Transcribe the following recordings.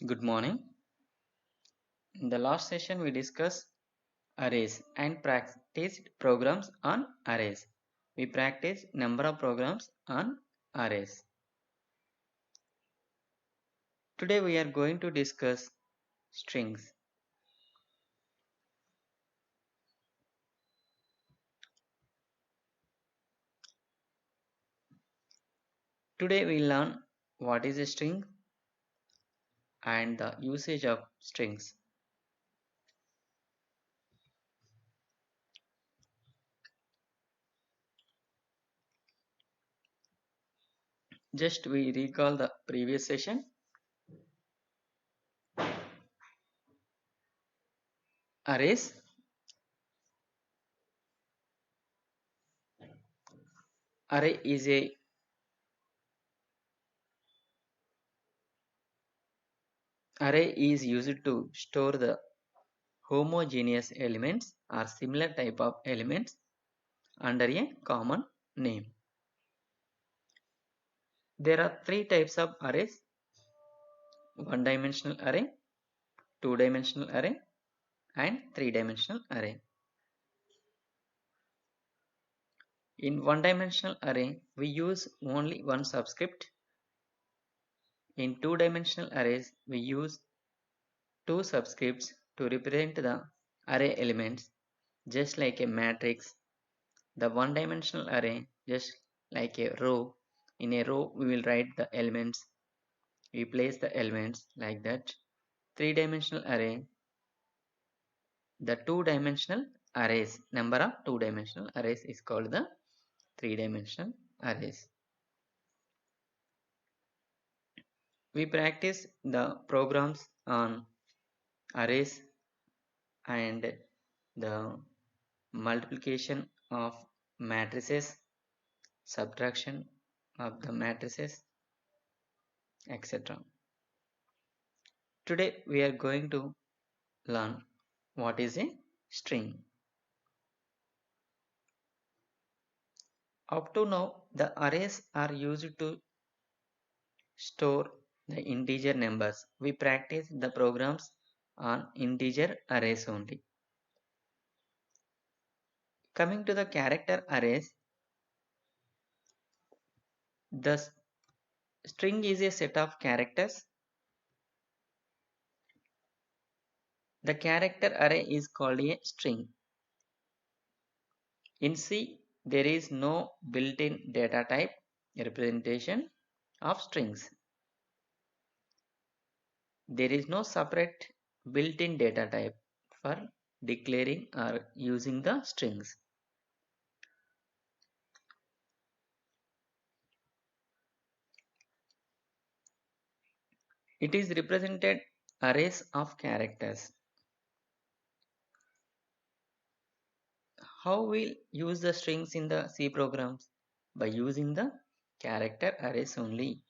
Good morning. In the last session, we discussed arrays and practiced programs on arrays. We practiced number of programs on arrays. Today, we are going to discuss strings. Today, we learn what is a string and the usage of strings. Just we recall the previous session. Arrays. Array is used to store the homogeneous elements or similar type of elements under a common name. There are three types of arrays: one-dimensional array, two-dimensional array, and three-dimensional array. In one-dimensional array, we use only one subscript. In two-dimensional arrays, we use two subscripts to represent the array elements, just like a matrix. The one-dimensional array, just like a row. In a row, we will write the elements. We place the elements like that. Three-dimensional array, the two-dimensional arrays, number of two-dimensional arrays is called the three-dimensional arrays. We practice the programs on arrays and the multiplication of matrices, subtraction of the matrices, etc. Today we are going to learn what is a string. Up to now, the arrays are used to store the integer numbers. We practice the programs on integer arrays only. Coming to the character arrays, the string is a set of characters. The character array is called a string. In C, there is no built-in data type representation of strings. There is no separate built-in data type for declaring or using the strings. It is represented arrays of characters. How we'll use the strings in the C programs? By using the character arrays only.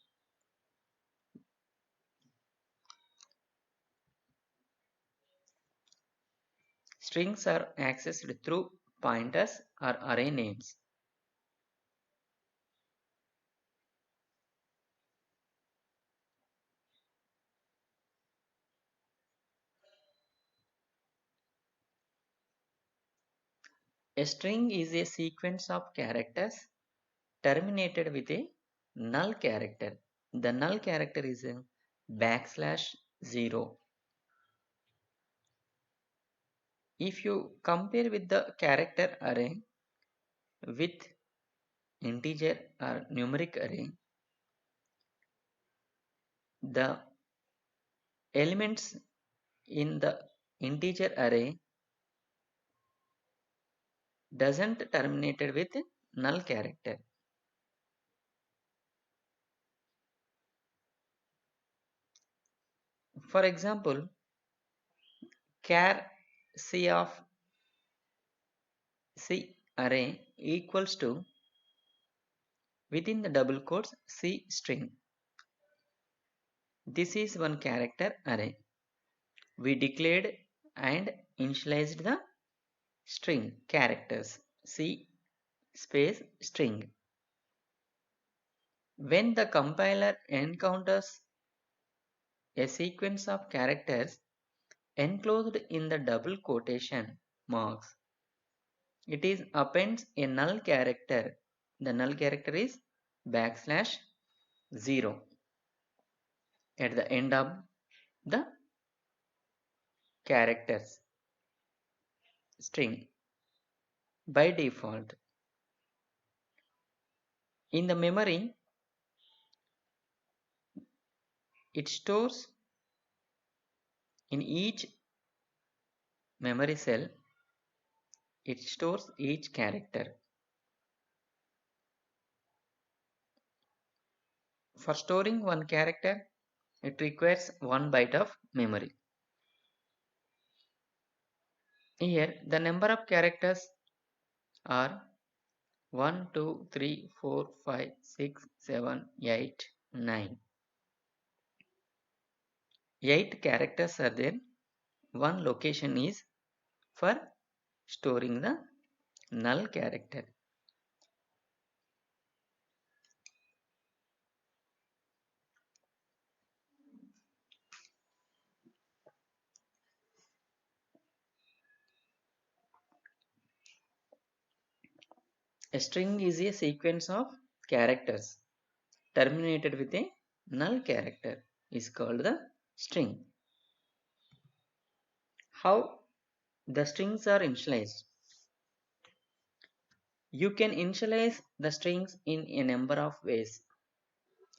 Strings are accessed through pointers or array names. A string is a sequence of characters terminated with a null character. The null character is a \0. If you compare with the character array with integer or numeric array, the elements in the integer array doesn't terminated with null character. For example, char C of C array equals to, within the double quotes, C string. This is one character array. We declared and initialized the string characters C space string. When the compiler encounters a sequence of characters enclosed in the double quotation marks. It is appends a null character. The null character is backslash 0 at the end of the characters string by default. In the memory, it stores in each memory cell, it stores each character. For storing one character, it requires 1 byte of memory. Here, the number of characters are 1, 2, 3, 4, 5, 6, 7, 8, 9. 8 characters are there. One location is for storing the null character. A string is a sequence of characters terminated with a null character is called the string. How the strings are initialized? You can initialize the strings in a number of ways.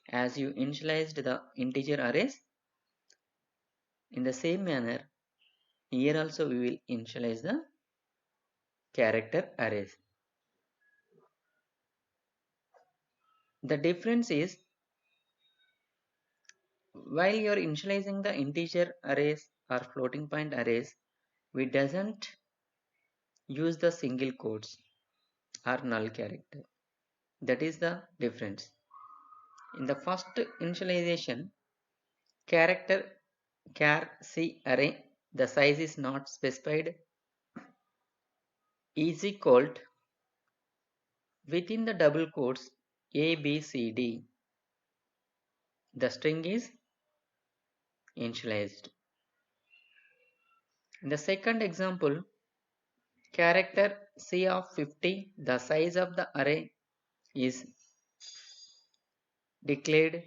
As you initialized the integer arrays, in the same manner, here also we will initialize the character arrays. The difference is, while you are initializing the integer arrays or floating point arrays, we doesn't use the single quotes or null character. That is the difference. In the first initialization, character char c array, the size is not specified, is equal to within the double quotes a b c d. The string is initialized. In the second example, character c of 50, the size of the array is declared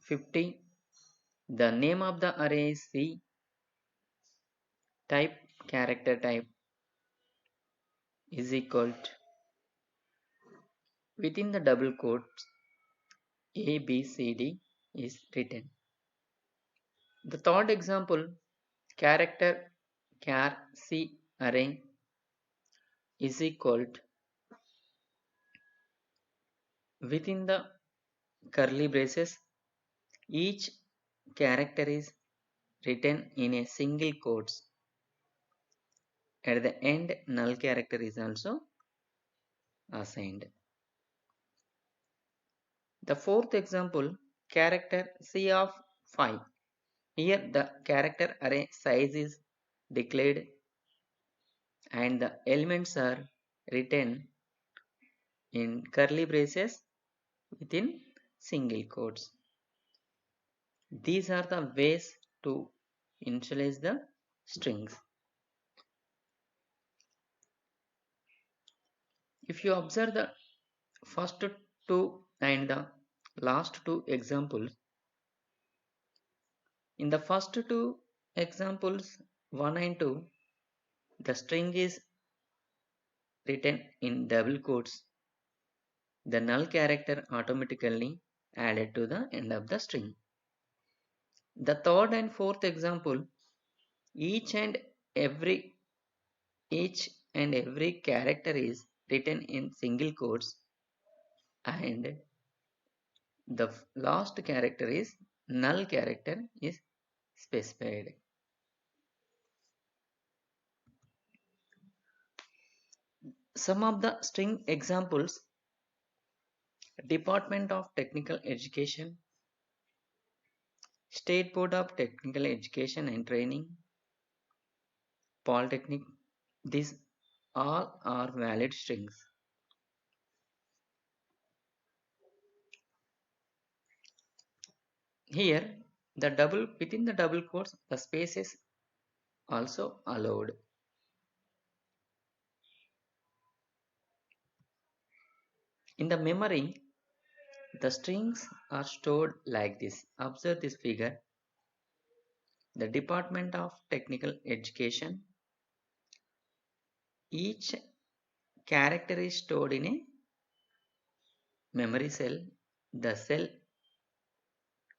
50. The name of the array is c, type character type is equal to within the double quotes a b c d is written. The third example, character char c array is equal to within the curly braces, each character is written in a single quotes. At the end, null character is also assigned. The fourth example, character c of 5. Here the character array size is declared and the elements are written in curly braces within single quotes. These are the ways to initialize the strings. If you observe the first two and the last two examples, in the first two examples 1 and 2, the string is written in double quotes. The null character automatically added to the end of the string. The third and fourth example, each and every each and every character is written in single quotes and the last character is null character is specified. Some of the string examples: Department of Technical Education, State Board of Technical Education and Training, Polytechnic. These all are valid strings. Here Within the double quotes, the space is also allowed. In the memory, the strings are stored like this. Observe this figure. The Department of Technical Education. Each character is stored in a memory cell. The cell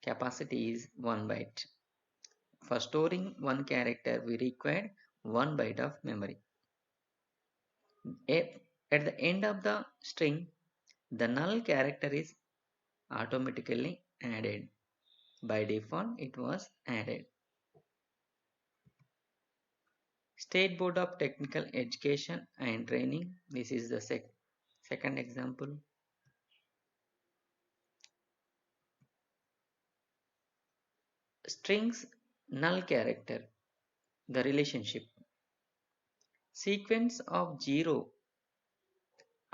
capacity is 1 byte. For storing one character, we require 1 byte of memory. At the end of the string, the null character is automatically added. By default, it was added. State Board of Technical Education and Training. This is the second example. Strings null character. The relationship. Sequence of 0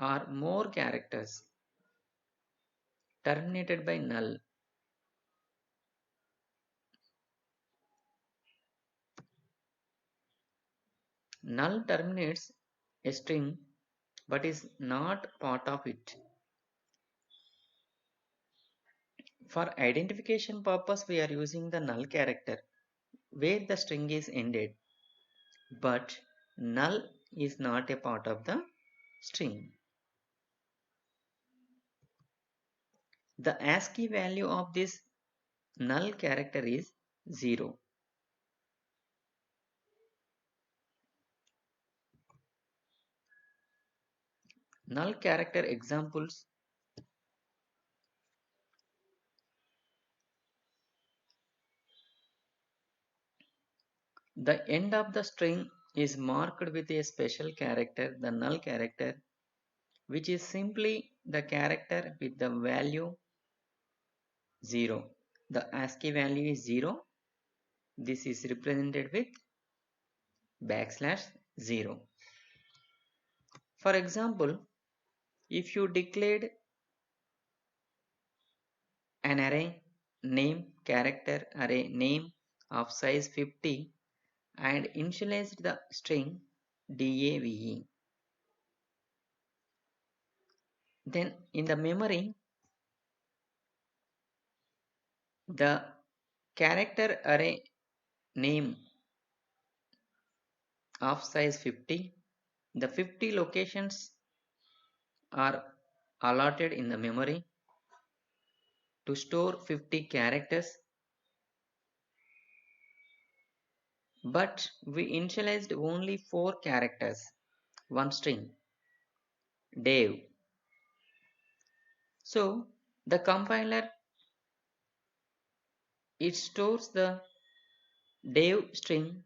or more characters terminated by null. Null terminates a string but is not part of it. For identification purpose, we are using the null character where the string is ended, but null is not a part of the string. The ASCII value of this null character is 0. Null character examples. The end of the string is marked with a special character, the null character, which is simply the character with the value 0. The ASCII value is 0. This is represented with \0. For example, if you declared an array name character array name of size 50 and initialized the string DAVE, then in the memory the character array name of size 50, the 50 locations are allotted in the memory to store 50 characters, but we initialized only 4 characters, one string, Dave. So the compiler, it stores the Dave string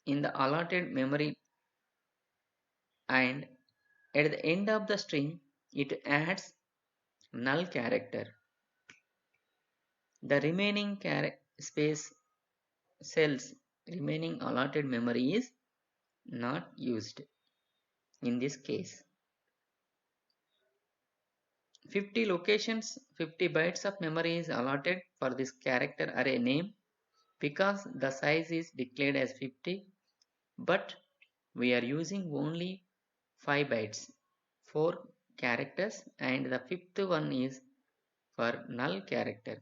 in the allotted memory, and at the end of the string it adds null character. The remaining space cells remaining allotted memory is not used in this case. 50 locations, 50 bytes of memory is allotted for this character array name because the size is declared as 50, but we are using only 5 bytes, 4 characters, and the fifth one is for null character.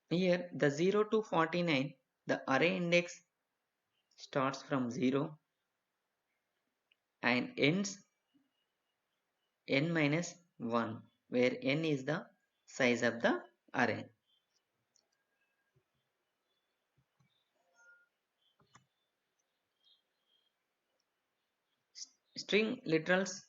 Here the 0 to 49, the array index starts from 0 and ends n minus 1, where n is the size of the array. String literals.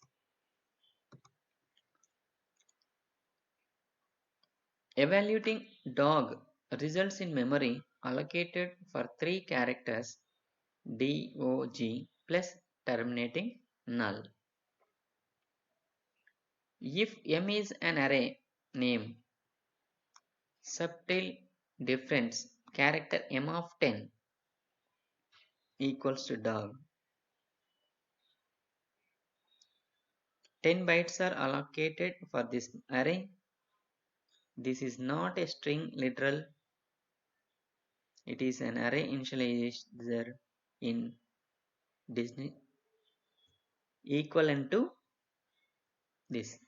Evaluating dog results in memory allocated for 3 characters dog plus terminating null. If m is an array name, subtle difference character m of 10 equals to dog. 10 bytes are allocated for this array. This is not a string literal, it is an array initializer in Disney equivalent to this.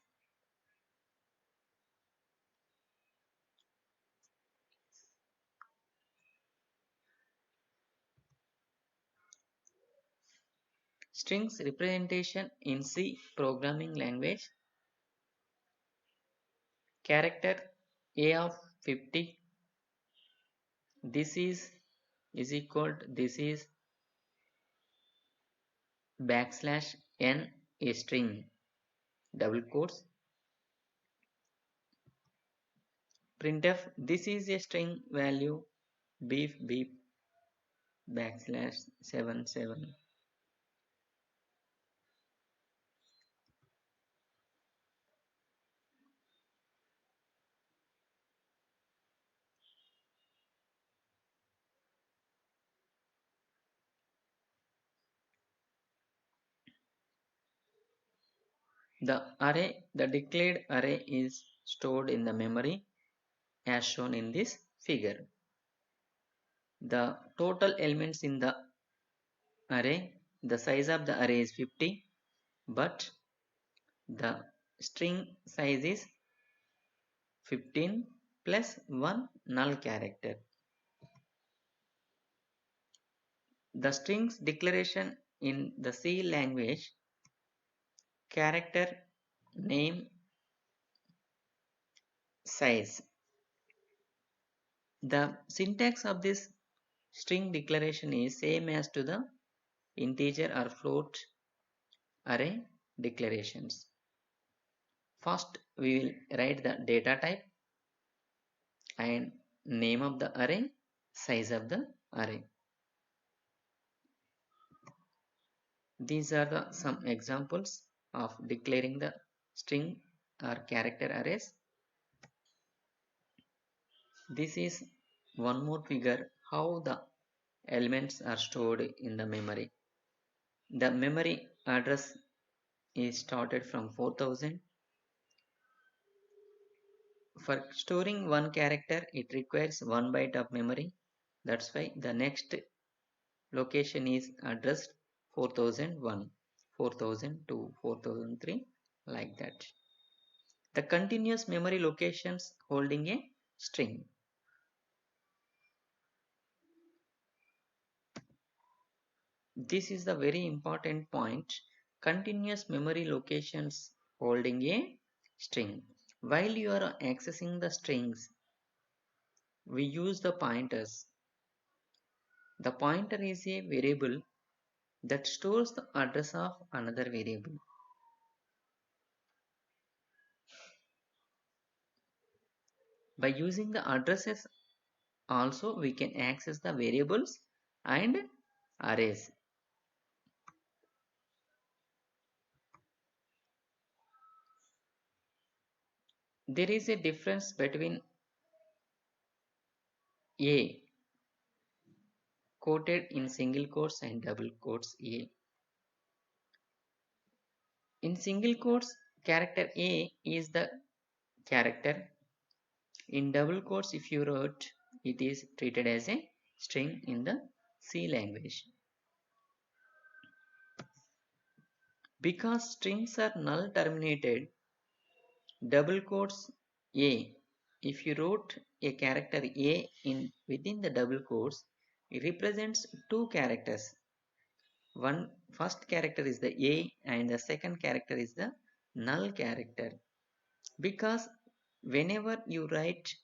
Strings representation in C programming language. Character A of 50. This is equal to, this is backslash n a string, double quotes. Printf, this is a string value, beep beep backslash 77. The declared array is stored in the memory as shown in this figure. The total elements in the array, the size of the array is 50, but the string size is 15 plus 1 null character. The strings declaration in the C language, character name size. The syntax of this string declaration is same as to the integer or float array declarations. First we will write the data type and name of the array, size of the array. These are the some examples of declaring the string or character arrays. This is one more figure how the elements are stored in the memory. The memory address is started from 4000. For storing one character, it requires 1 byte of memory. That's why the next location is addressed 4001, 4002, 4003, like that. The continuous memory locations holding a string. This is the very important point. Continuous memory locations holding a string. While you are accessing the strings, we use the pointers. The pointer is a variable that stores the address of another variable. By using the addresses also we can access the variables and arrays. There is a difference between A quoted in single quotes and double quotes A. In single quotes, character A is the character. In double quotes, if you wrote, it is treated as a string in the C language. Because strings are null terminated, double quotes A, if you wrote a character A in within the double quotes, it represents two characters. One first character is the A and the second character is the null character. Because whenever you write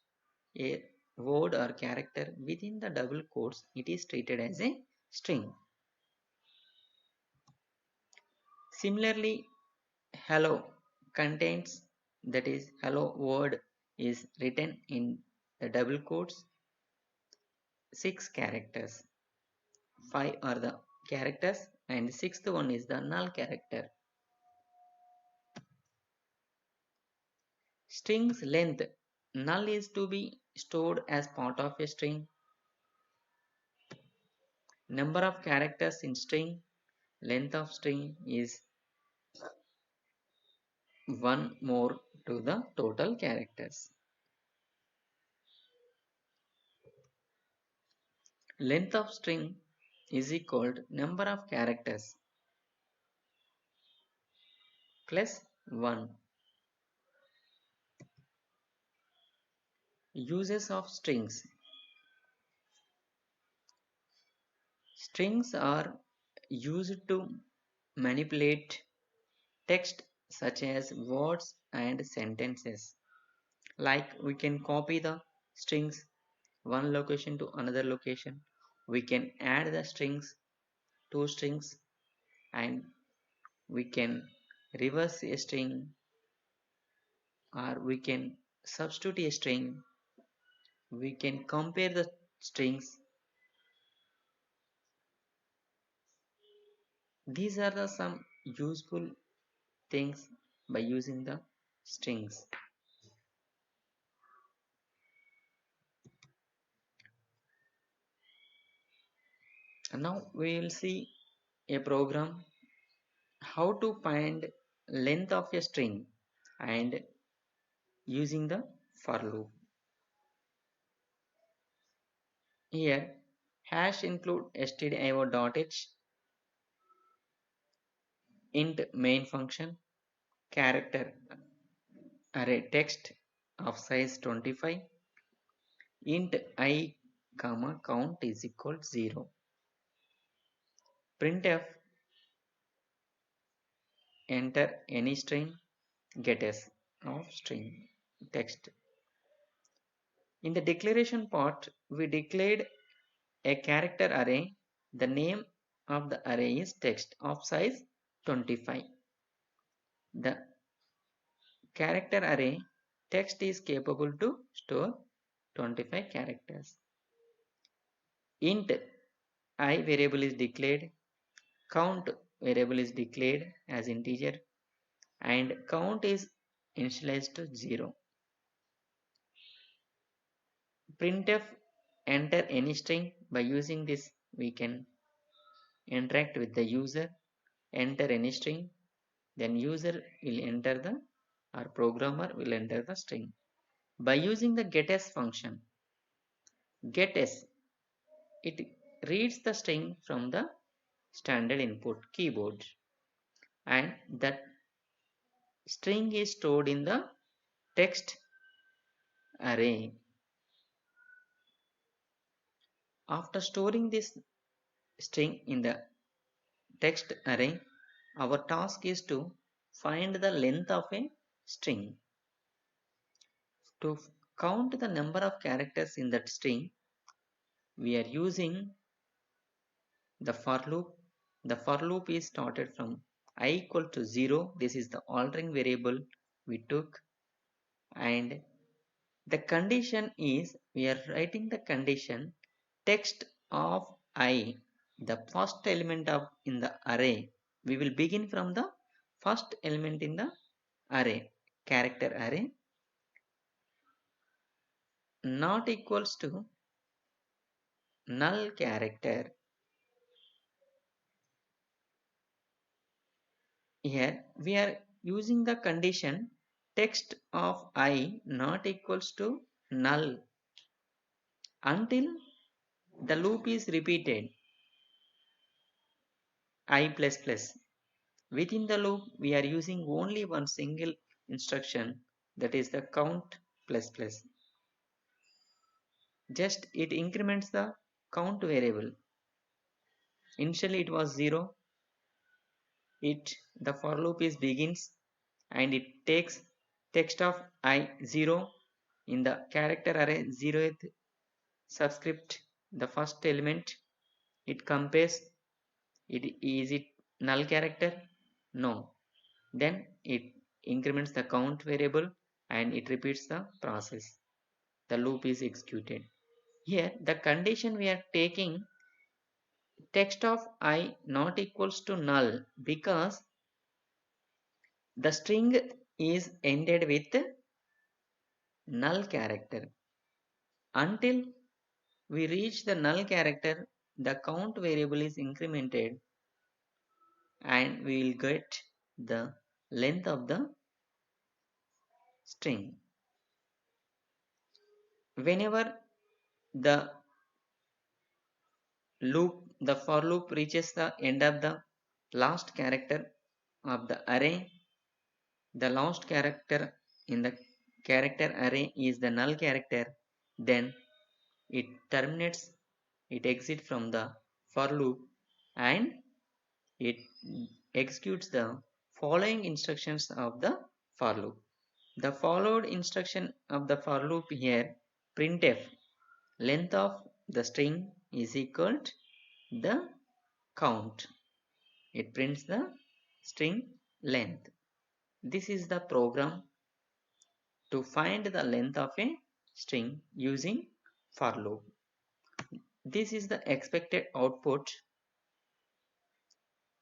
a word or character within the double quotes, it is treated as a string. Similarly, hello contains, that is hello word is written in the double quotes, 6 characters. 5 are the characters and sixth one is the null character. String's length, null is to be stored as part of a string. Number of characters in string, length of string is 1 more to the total characters. Length of string is equal to number of characters plus 1. Uses of strings. Strings are used to manipulate text such as words and sentences. Like we can copy the strings one location to another location. We can add the strings, two strings, and we can reverse a string, or we can substitute a string. We can compare the strings. These are the some useful things by using the strings. And now we will see a program how to find length of a string and using the for loop. Here hash include stdio.h, int main function, character array text of size 25, int I comma count is equal to 0. Printf enter any string, get s of string text. In the declaration part, we declared a character array. The name of the array is text of size 25. The character array text is capable to store 25 characters. Int I variable is declared, count variable is declared as integer, and count is initialized to 0. Printf enter any string. By using this we can interact with the user. Enter any string, then user will enter the, or programmer will enter the string. By using the getS function, getS, it reads the string from the standard input keyboard, and that string is stored in the text array. After storing this string in the text array, our task is to find the length of a string. To count the number of characters in that string, we are using the for loop. The for loop is started from I equal to 0. This is the altering variable we took, and the condition is we are writing the condition text of I, the first element of in the array. We will begin from the first element in the array, character array, not equals to null character. Here we are using the condition text of I not equals to null until the loop is repeated I plus plus. Within the loop we are using only one single instruction, that is the count plus plus. Just it increments the count variable. Initially it was 0. The for loop is begins and it takes text of I 0 in the character array 0th subscript, the first element. It compares is it null character? No. Then it increments the count variable and it repeats the process. The loop is executed. Here the condition we are taking text of I not equals to null because the string is ended with null character. Until we reach the null character, the count variable is incremented and we will get the length of the string. Whenever the The for loop reaches the end of the last character of the array. The last character in the character array is the null character. Then it terminates, it exits from the for loop and it executes the following instructions of the for loop. The followed instruction of the for loop here, printf length of the string is equal to the count. It prints the string length. This is the program to find the length of a string using for loop. This is the expected output.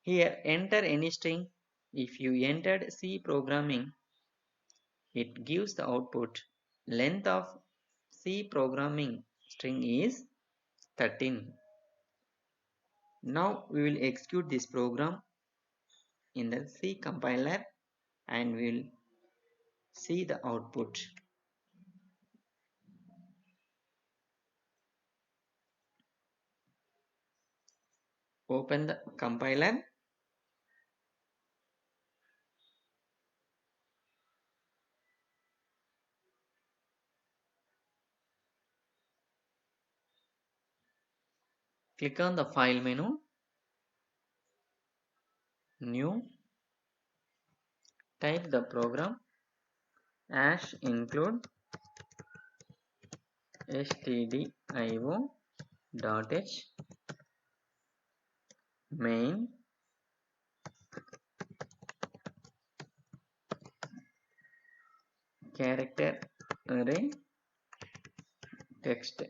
Here enter any string. If you entered C programming, it gives the output. Length of C programming string is 13. Now we will execute this program in the C compiler and we will see the output. Open the compiler. Click on the file menu, new, type the program hash include stdio.h main character array text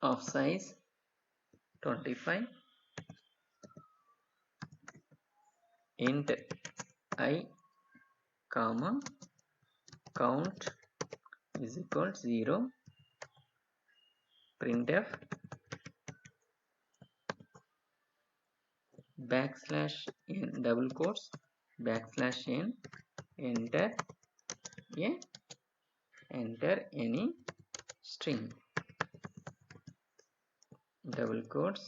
of size 25 int I comma count is equal to 0 printf backslash n double quotes backslash n enter any string double quotes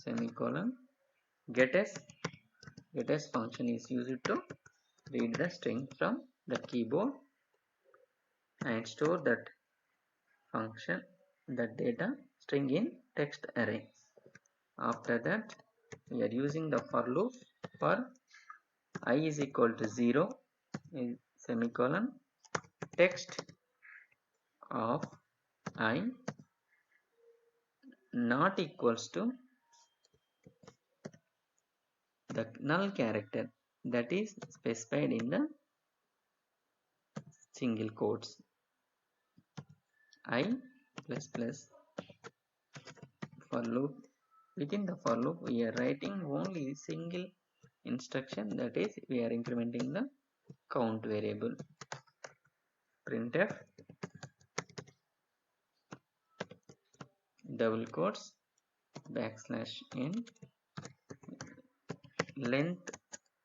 semicolon getS function is used to read the string from the keyboard and store that function that data string in text array. After that we are using the for loop for I is equal to 0 semicolon text of I not equals to the null character that is specified in the single quotes. I plus plus for loop. Within the for loop we are writing only single instruction, that is we are incrementing the count variable. Printf double quotes backslash n length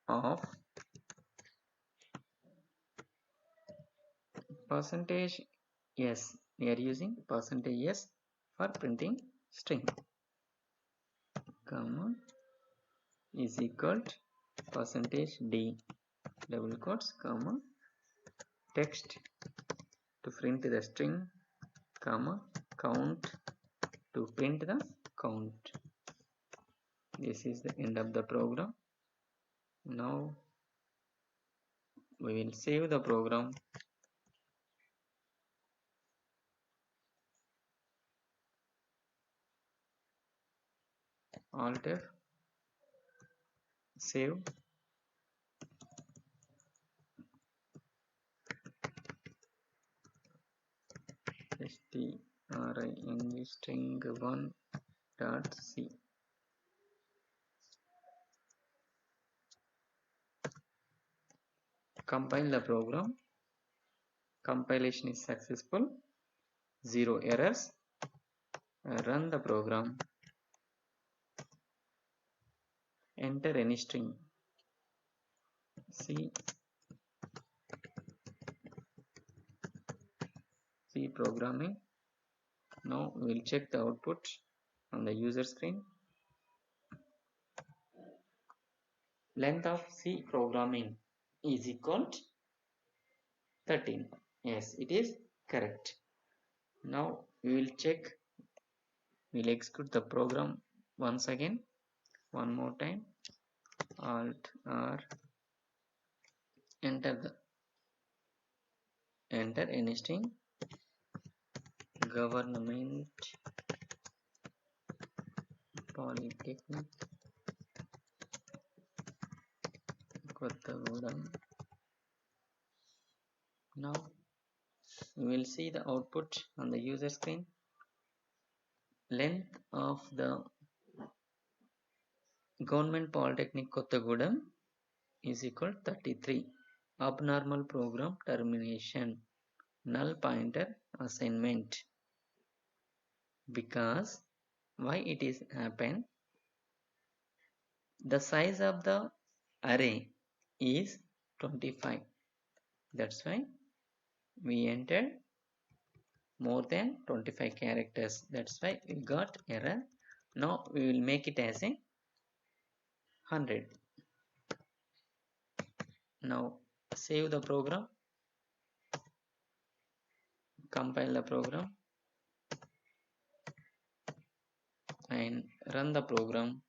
of percentage s. We are using percentage s for printing string, comma is equal to percentage d double quotes comma text to print the string comma count to print the count. This is the end of the program. Now we will save the program. Alt F, save. string string1.c. Compile the program. Compilation is successful. 0 errors. Run the program. Enter any string. C programming Now we will check the output on the user screen. Length of C programming is equal to 13. Yes, it is correct. Now we will check, we'll execute the program once again, one more time. Alt R, enter any string, government polytechnic Kottagudem. Now we will see the output on the user screen. Length of the Government Polytechnic Kottagudem is equal to 33. Abnormal program termination, null pointer assignment. Because why it is happened? The size of the array is 25. That's why we entered more than 25 characters. That's why we got error. Now we will make it as a 100. Now save the program, compile the program and run the program.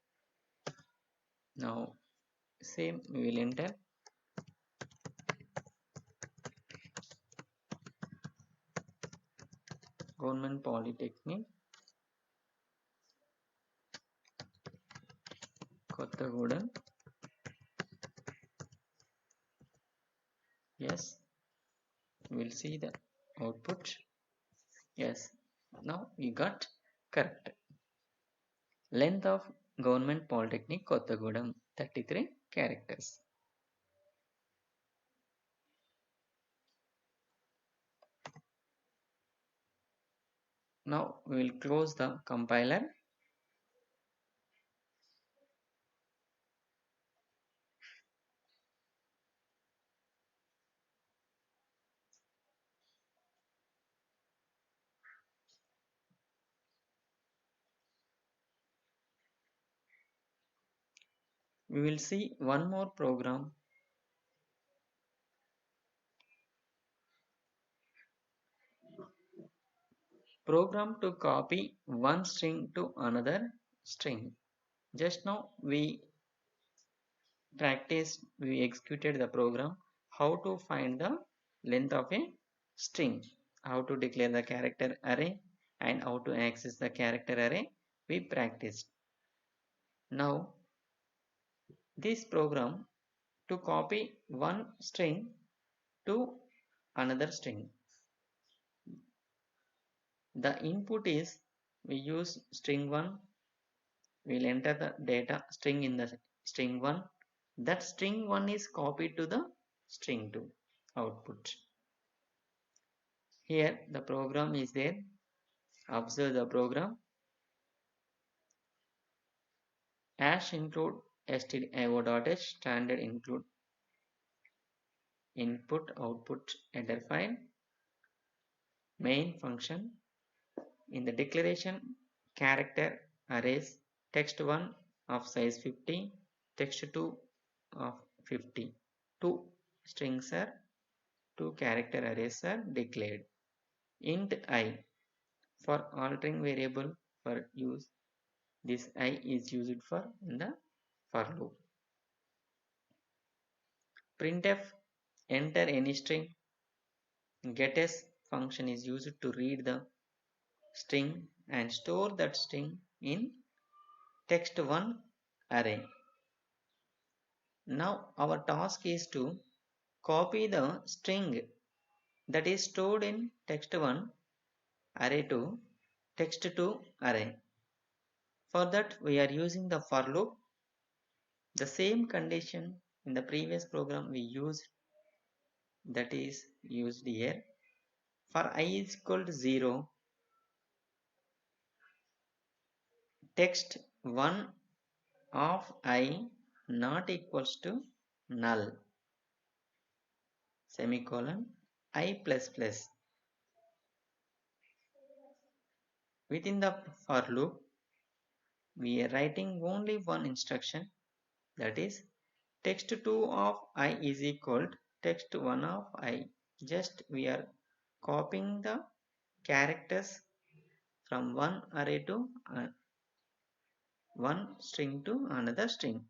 Now same we will enter Government Polytechnic Kottagudem. Yes, we will see the output. Yes, now we got correct. Length of Government Polytechnic Kottagudem 33 characters. Now we will close the compiler. We will see one more program. Program to copy one string to another string. Just now we executed the program how to find the length of a string, how to declare the character array and how to access the character array we practiced. Now this program to copy one string to another string. The input is, we use string 1, we'll enter the data string in the string 1. That string 1 is copied to the string 2 output. Here the program is there. Observe the program. Hash include stdio.h standard include input output header file. Main function. In the declaration, character arrays text 1 of size 50, text 2 of 50. Two strings are, two character arrays are declared. Int I for altering variable for use. This I is used for in the for loop. Printf, enter any string. GetS function is used to read the string and store that string in text1 array. Now our task is to copy the string that is stored in text1 array to text2 array. For that we are using the for loop. The same condition in the previous program we used, that is used here. For I is equal to 0, text 1 of I not equals to null, semicolon I plus plus. Within the for loop, we are writing only one instruction, that is text2 of I is equal to text1 of I. Just we are copying the characters from one array to one string to another string.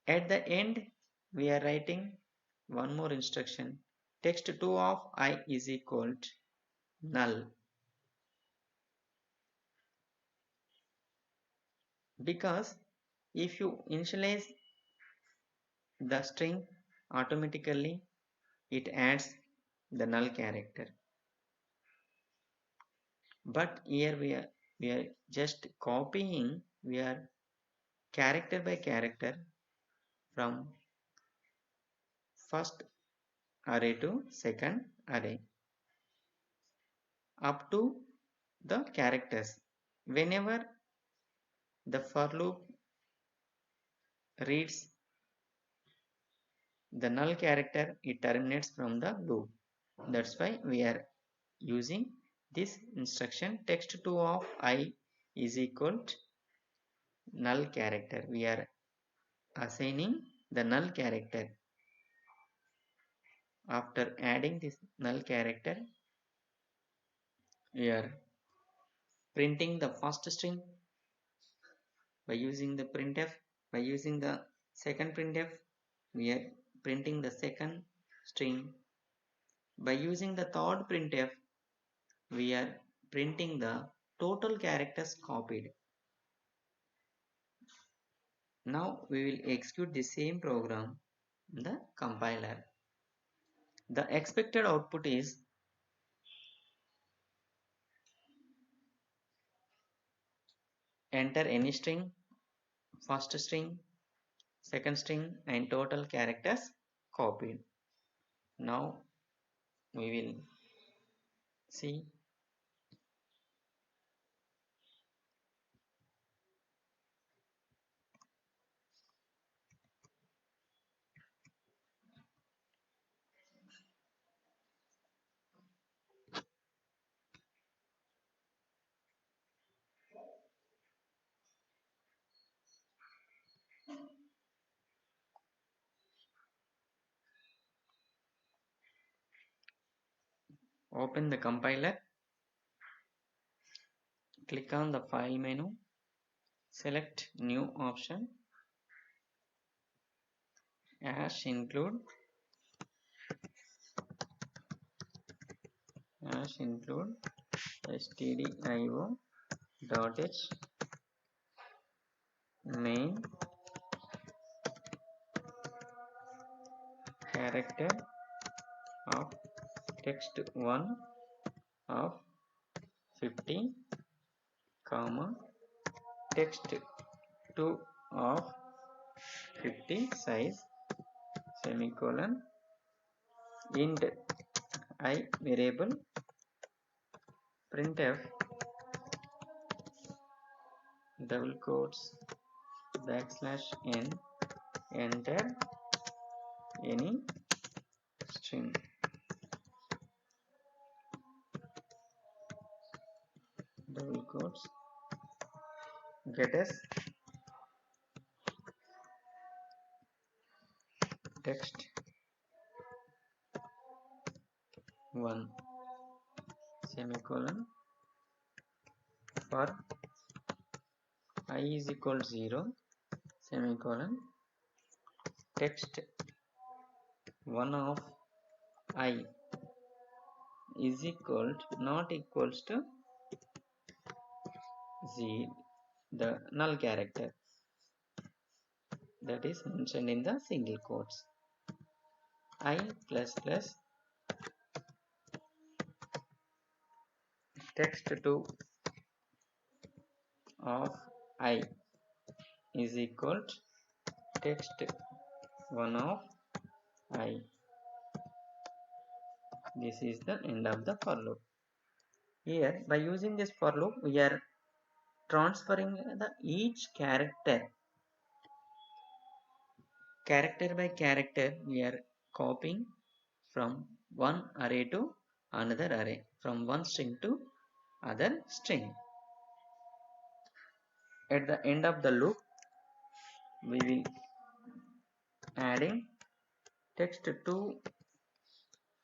At the end, we are writing one more instruction, text2 of I is equal to null. Because if you initialize the string, automatically it adds the null character. But here we are just copying, we are character by character from first array to second array up to the characters. Whenever the for loop reads the null character, it terminates from the loop. That's why we are using this instruction text2 of I is equal to null character. We are assigning the null character. After adding this null character, we are printing the first string by using the printf. By using the second printf, we are printing the second string. By using the third printf, we are printing the total characters copied. Now we will execute the same program in the compiler. The expected output is enter any string, first string, second string and total characters copied. Now we will see. Open the compiler, click on the file menu, select new option, include stdio.h main character of text1 of 50 comma text2 of 50 size semicolon int I variable printf double quotes backslash n enter any string. Double quotes get us text 1 semicolon for I is equal to 0 semicolon text 1 of I is equal to not equals to z, the null character that is mentioned in the single quotes. I plus plus text2 of I is equal to text1 of I. This is the end of the for loop. Here by using this for loop we are transferring the each character by character. We are copying from one array to another array from one string to other string. At the end of the loop, we will adding text 2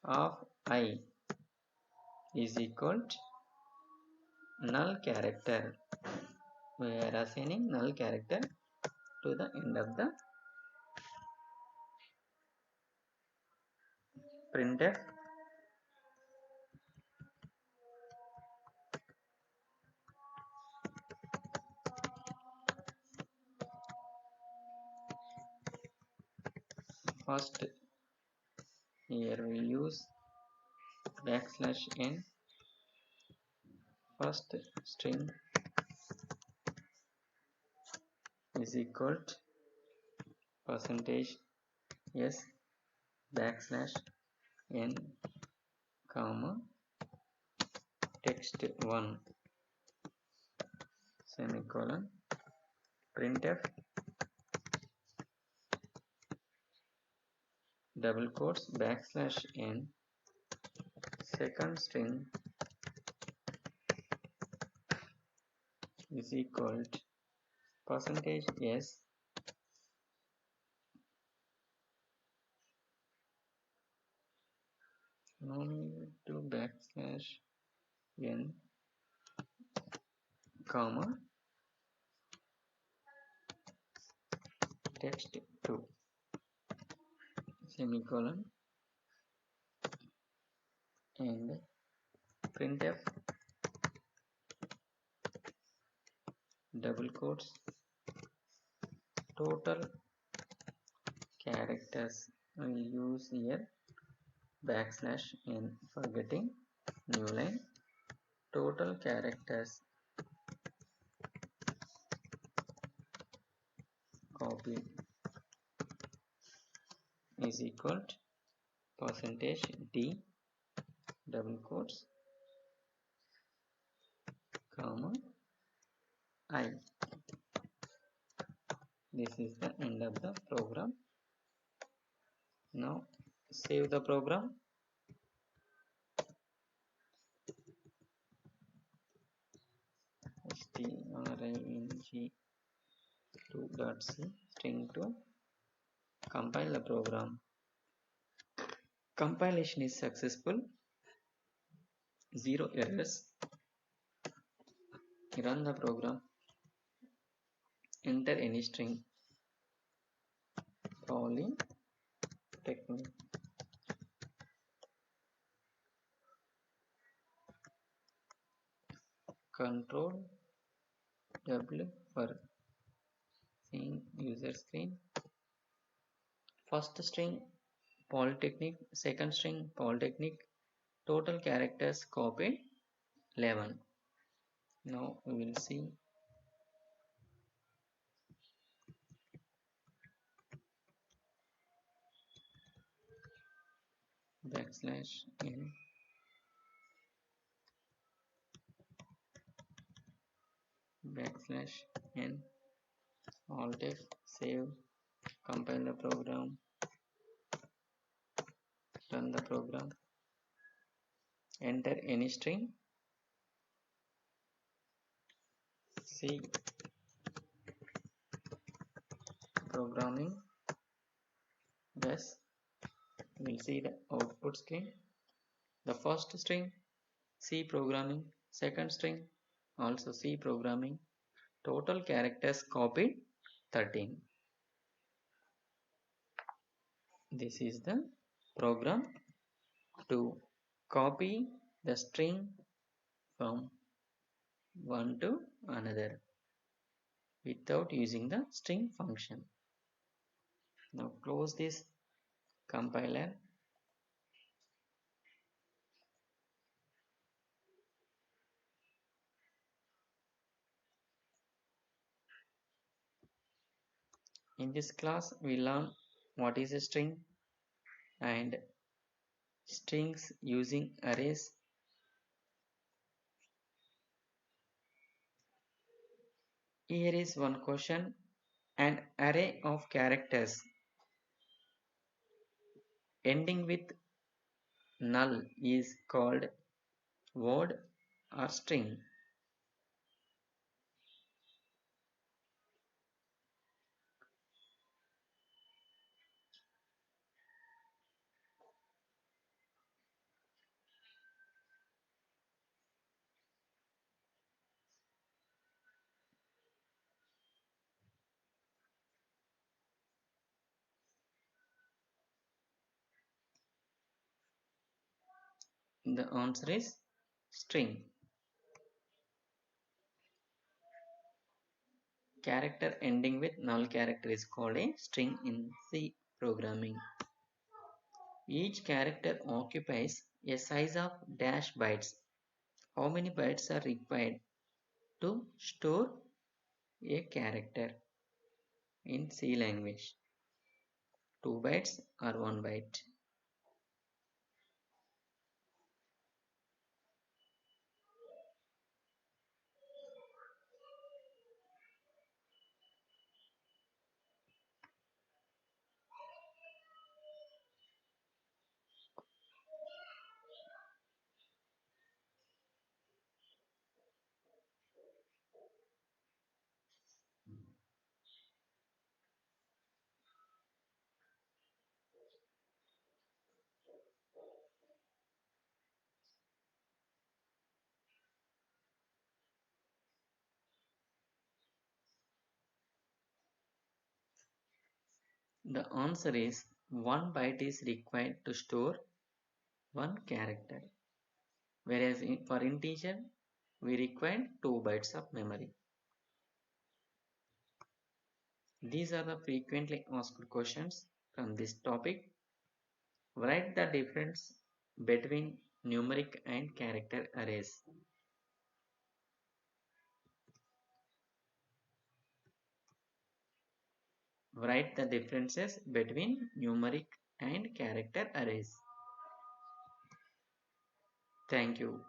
of I is equal to null character. We are assigning null character to the end of the printf. First, here we use \n. First string is equal to percentage s \n comma text1 semicolon printf double quotes \n second string is equal to percentage s to \n comma text2 semicolon and printf double quotes total characters. I will use here \n for getting new line. Total characters copied is equal to percentage d double quotes comma I. This is the end of the program. Now save the program. string2.c string2 compile the program. Compilation is successful, 0 errors. Run the program, enter any string, polytechnic. Control W for seeing user screen. First string polytechnic, second string polytechnic, total characters copied 11. Now we will see \n \n alt F, save, compile the program, run the program, enter any string, C programming. Yes, we'll see the output screen. The first string C programming, second string also C programming, total characters copied 13. This is the program to copy the string from one to another without using the string function. Now close this compiler. In this class we learn what is a string and strings using arrays. Here is one question. An array of characters ending with null is called word or string. The answer is string. Character ending with null character is called a string in C programming. Each character occupies a size of dash bytes. How many bytes are required to store a character in C language? 2 bytes or 1 byte? The answer is 1 byte is required to store one character, whereas for integer we require 2 bytes of memory. These are the frequently asked questions from this topic. Write the difference between numeric and character arrays. Write the differences between numeric and character arrays. Thank you.